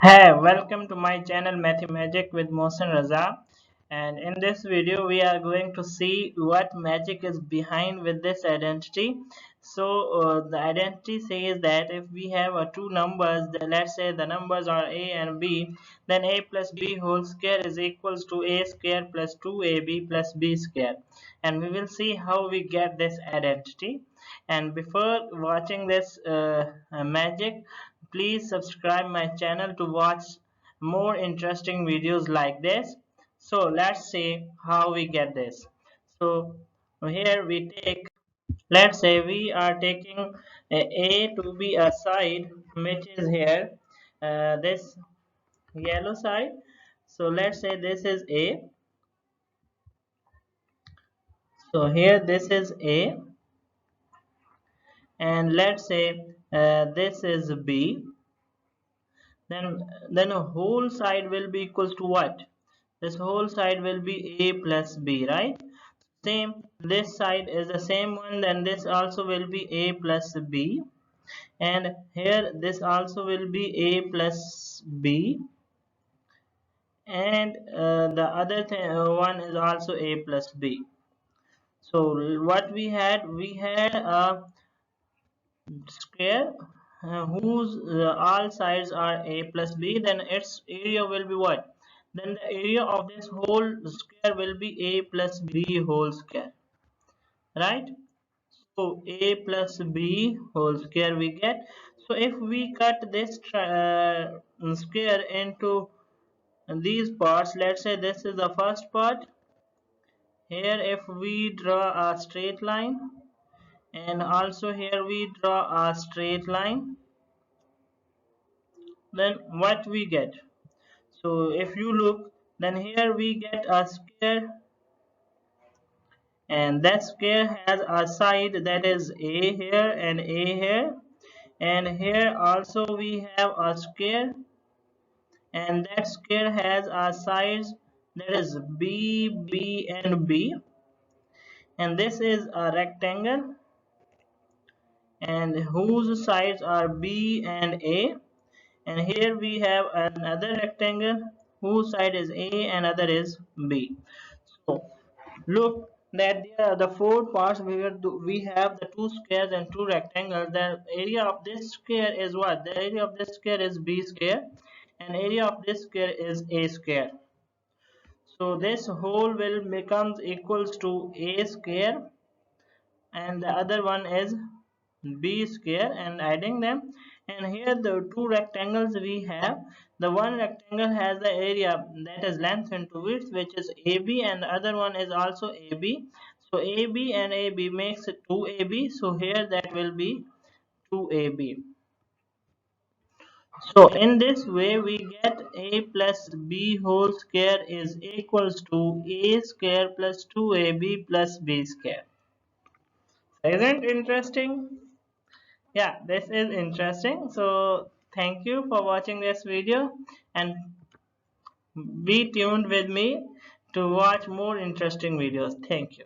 Hey, welcome to my channel Mathemagic with Mohsin Raza. And in this video, we are going to see what magic is behind with this identity. The identity says that if we have two numbers, let's say the numbers are a and b, then a plus b whole square is equals to a square plus 2ab plus b square. And we will see how we get this identity. And before watching this magic, please subscribe my channel to watch more interesting videos like this. So let's see how we get this. So here we take, let's say we are taking a to be a side, which is here, this yellow side. So let's say this is a, so here this is a, and let's say this is b. Then a whole side will be equals to what? This whole side will be a plus b, right? Same, this side is the same one, then this also will be a plus b, and here this also will be a plus b, and the other one is also a plus b. So what we had a square whose all sides are a plus b, then its area will be what? Then the area of this whole square will be a plus b whole square, right? So a plus b whole square we get. So if we cut this square into these parts, let's say this is the first part. Here if we draw a straight line, and also here we draw a straight line, then what we get? So if you look, then here we get a square, and that square has a side that is a here and a here, and here also we have a square, and that square has a sides that is b, b and b, and this is a rectangle and whose sides are b and a, and here we have another rectangle whose side is a and other is b. So look that there are the four parts. We have the two squares and two rectangles. The area of this square is what? The area of this square is b square, and area of this square is a square. So this whole will becomes equals to a square, and the other one is b square, and adding them, and here the two rectangles we have. The one rectangle has the area that is length into width, which is ab, and the other one is also ab. So ab and ab makes it 2ab, so here that will be 2ab. So in this way we get a plus b whole square is equals to a square plus 2ab plus b square. Isn't interesting? Yeah, this is interesting. So thank you for watching this video, and be tuned with me to watch more interesting videos. Thank you.